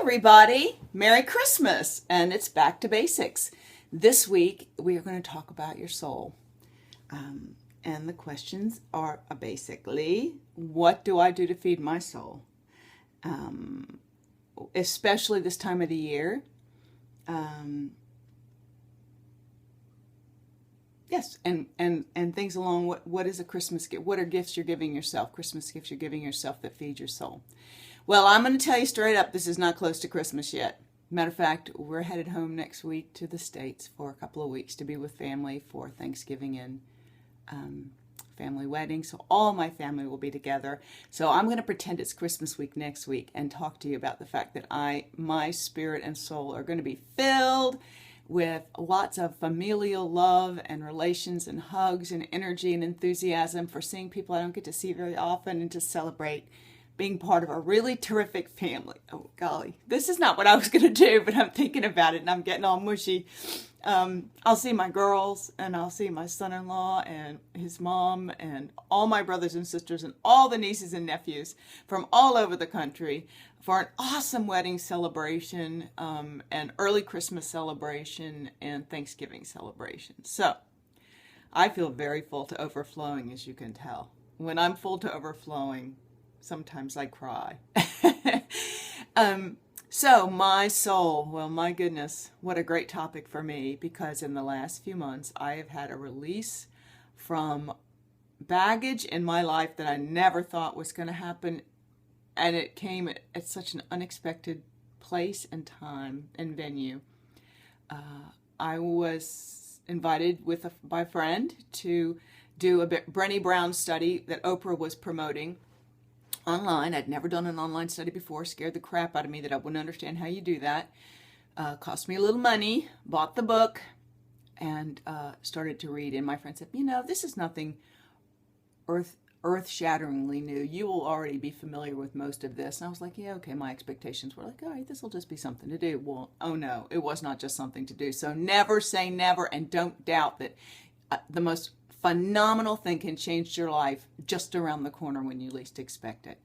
everybody. Merry Christmas, and it's Back to Basics. This week, we are going to talk about your soul. And the questions are basically, what do I do to feed my soul? Especially this time of the year. Yes, and things along what is a Christmas gift? What are gifts you're giving yourself? Christmas gifts you're giving yourself that feed your soul. Well, I'm going to tell you straight up, this is not close to Christmas yet. Matter of fact, we're headed home next week to the States for a couple of weeks to be with family for Thanksgiving and family wedding. So all my family will be together. So I'm going to pretend it's Christmas week next week and talk to you about the fact that my spirit and soul are going to be filled with lots of familial love and relations and hugs and energy and enthusiasm for seeing people I don't get to see very often and to celebrate being part of a really terrific family. Oh, golly. This is not what I was going to do, but I'm thinking about it and I'm getting all mushy. I'll see my girls and I'll see my son-in-law and his mom and all my brothers and sisters and all the nieces and nephews from all over the country for an awesome wedding celebration, an early Christmas celebration, and Thanksgiving celebration. So I feel very full to overflowing, as you can tell. When I'm full to overflowing, sometimes I cry. So my soul, well, my goodness, what a great topic for me, because in the last few months, I have had a release from baggage in my life that I never thought was going to happen. And it came at such an unexpected place and time and venue. I was invited by a friend to do a Brené Brown study that Oprah was promoting online. I'd never done an online study before. Scared the crap out of me that I wouldn't understand how you do that. Cost me a little money. Bought the book and started to read. And my friend said, this is nothing earth-shatteringly new. You will already be familiar with most of this. And I was like, yeah, okay. My expectations were like, all right, this will just be something to do. Well, oh no, it was not just something to do. So never say never, and don't doubt that the most phenomenal thing can change your life just around the corner when you least expect it.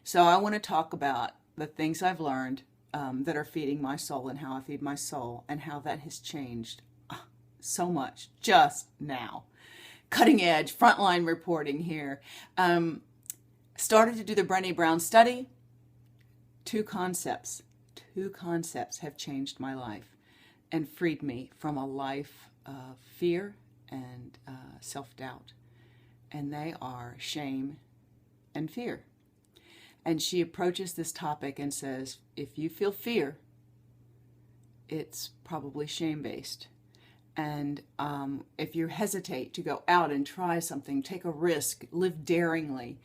So I want to talk about the things I've learned that are feeding my soul and how I feed my soul and how that has changed so much just now. Cutting edge, frontline reporting here. Started to do the Brené Brown study. Two concepts have changed my life and freed me from a life of fear and self-doubt, and they are shame and fear. And she approaches this topic and says, if you feel fear, it's probably shame-based. And if you hesitate to go out and try something, take a risk, live daringly,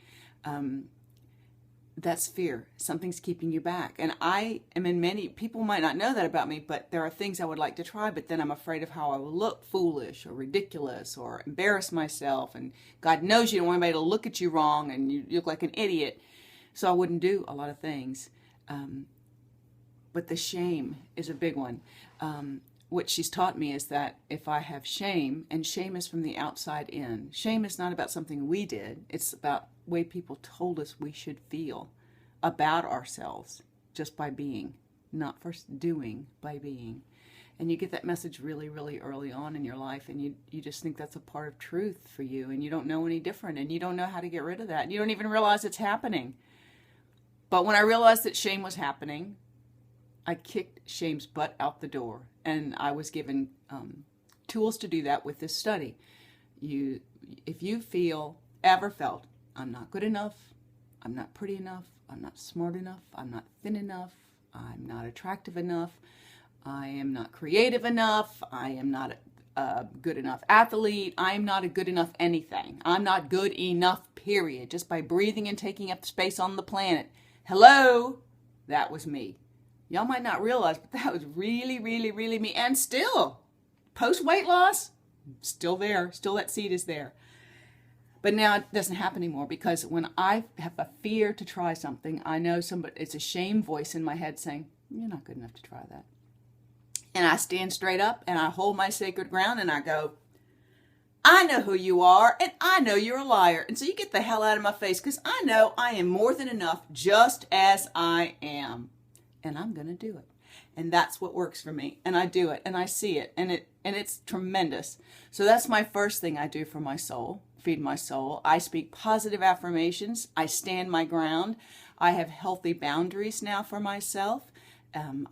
that's fear. Something's keeping you back. And I am in many, people might not know that about me, but there are things I would like to try, but then I'm afraid of how I will look foolish or ridiculous or embarrass myself. And God knows you don't want anybody to look at you wrong and you look like an idiot. So I wouldn't do a lot of things. But the shame is a big one. What she's taught me is that if I have shame, and shame is from the outside in. Shame is not about something we did. It's about the way people told us we should feel about ourselves just by being, not for doing, by being. And you get that message really, really early on in your life, and you just think that's a part of truth for you, and you don't know any different, and you don't know how to get rid of that. And you don't even realize it's happening. But when I realized that shame was happening, I kicked shame's butt out the door, and I was given tools to do that with this study. If you ever felt, I'm not good enough, I'm not pretty enough, I'm not smart enough, I'm not thin enough, I'm not attractive enough, I am not creative enough, I am not a good enough athlete, I am not a good enough anything, I'm not good enough, period, just by breathing and taking up space on the planet. Hello, that was me. Y'all might not realize, but that was really, really, really me. And still, post-weight loss, still there. Still that seed is there. But now it doesn't happen anymore, because when I have a fear to try something, I know it's a shame voice in my head saying, you're not good enough to try that. And I stand straight up and I hold my sacred ground and I go, I know who you are, and I know you're a liar. And so you get the hell out of my face, because I know I am more than enough just as I am. and I'm going to do it. And that's what works for me. And I do it, and I see it, and it's tremendous. So that's my first thing I do for my soul, feed my soul. I speak positive affirmations. I stand my ground. I have healthy boundaries now for myself.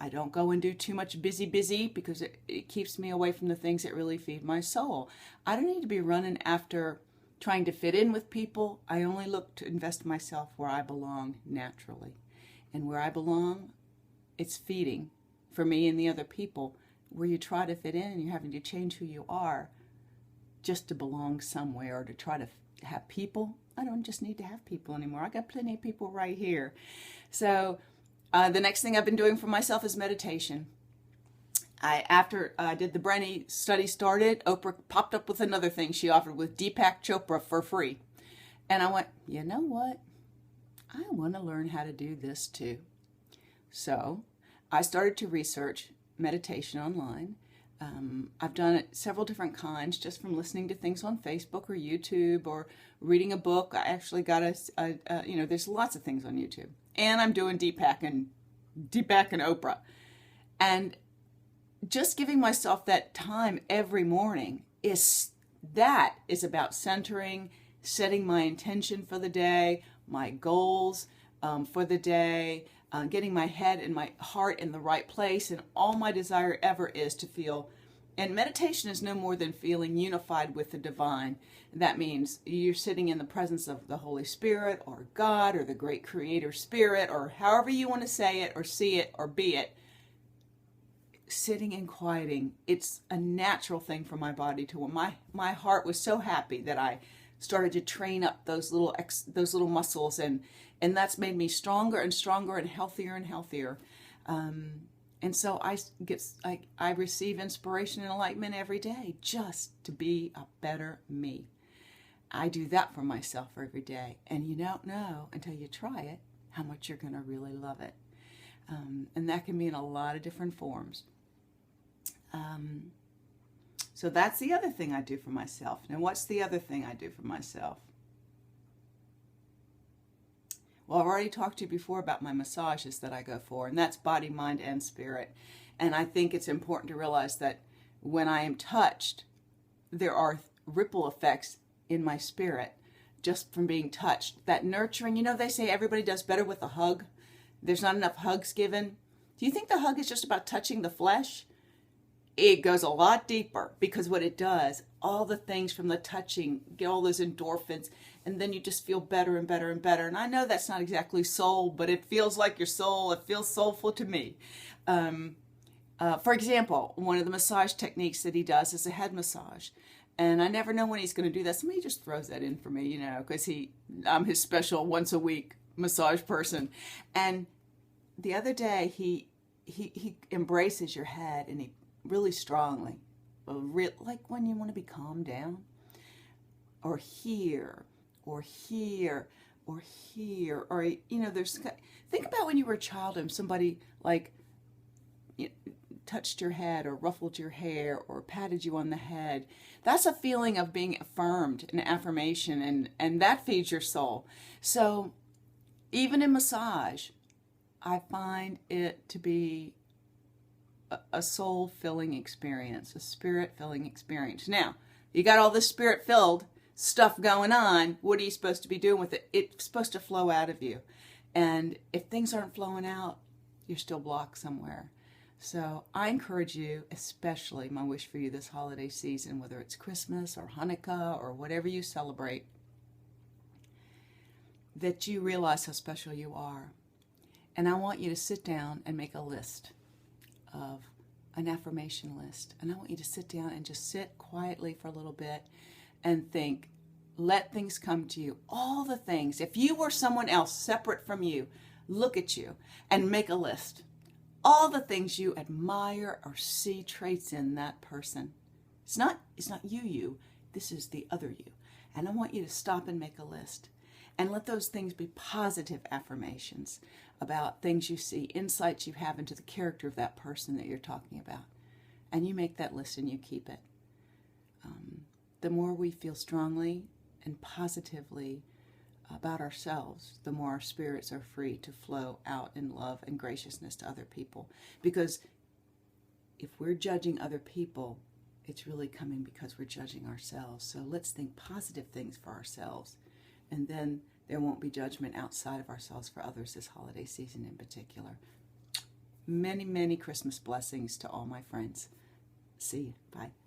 I don't go and do too much busy because it keeps me away from the things that really feed my soul. I don't need to be running after trying to fit in with people. I only look to invest myself where I belong naturally. And where I belong, it's feeding for me and the other people. Where you try to fit in and you're having to change who you are just to belong somewhere or to try to have people. I don't just need to have people anymore. I got plenty of people right here. So the next thing I've been doing for myself is meditation. After I did the Brenny study started, Oprah popped up with another thing she offered with Deepak Chopra for free. And I went, you know what? I want to learn how to do this too. So I started to research meditation online. I've done it several different kinds just from listening to things on Facebook or YouTube or reading a book. I actually got there's lots of things on YouTube. And I'm doing Deepak and Oprah. And just giving myself that time every morning is about centering, setting my intention for the day, my goals for the day, getting my head and my heart in the right place. And all my desire ever is to feel, and meditation is no more than feeling unified with the divine. That means you're sitting in the presence of the Holy Spirit or God or the great creator spirit or however you want to say it or see it or be it. Sitting and quieting, it's a natural thing for my body to. My heart was so happy that I started to train up those little muscles, and that's made me stronger and stronger and healthier and healthier. And so I receive inspiration and enlightenment every day just to be a better me. I do that for myself every day, and you don't know until you try it how much you're going to really love it. And that can be in a lot of different forms. So that's the other thing I do for myself. Now, what's the other thing I do for myself? Well, I've already talked to you before about my massages that I go for, and that's body, mind, and spirit. And I think it's important to realize that when I am touched, there are ripple effects in my spirit just from being touched. That nurturing, they say everybody does better with a hug. There's not enough hugs given. Do you think the hug is just about touching the flesh? It goes a lot deeper, because what it does, all the things from the touching, get all those endorphins, and then you just feel better and better and better. And I know that's not exactly soul, but it feels like your soul. It feels soulful to me. For example, one of the massage techniques that he does is a head massage. And I never know when he's going to do that. Somebody just throws that in for me, because I'm his special once a week massage person. And the other day, he embraces your head, and he really strongly, like when you want to be calmed down, or here, or here, or here, or think about when you were a child and somebody touched your head or ruffled your hair or patted you on the head. That's a feeling of being affirmed, an affirmation, and that feeds your soul. So even in massage, I find it to be a soul-filling experience, a spirit-filling experience. Now, you got all this spirit-filled stuff going on. What are you supposed to be doing with it? It's supposed to flow out of you. And if things aren't flowing out, you're still blocked somewhere. So I encourage you, especially my wish for you this holiday season, whether it's Christmas or Hanukkah or whatever you celebrate, that you realize how special you are. And I want you to sit down and make a list of an affirmation list. And I want you to sit down and just sit quietly for a little bit and think, let things come to you. All the things. If you were someone else separate from you, look at you and make a list. All the things you admire or see traits in that person. It's not you. This is the other you. And I want you to stop and make a list. And let those things be positive affirmations about things you see, insights you have into the character of that person that you're talking about. And you make that list and you keep it. The more we feel strongly and positively about ourselves, the more our spirits are free to flow out in love and graciousness to other people. Because if we're judging other people, it's really coming because we're judging ourselves. So let's think positive things for ourselves, and then there won't be judgment outside of ourselves for others this holiday season in particular. Many, many Christmas blessings to all my friends. See you. Bye.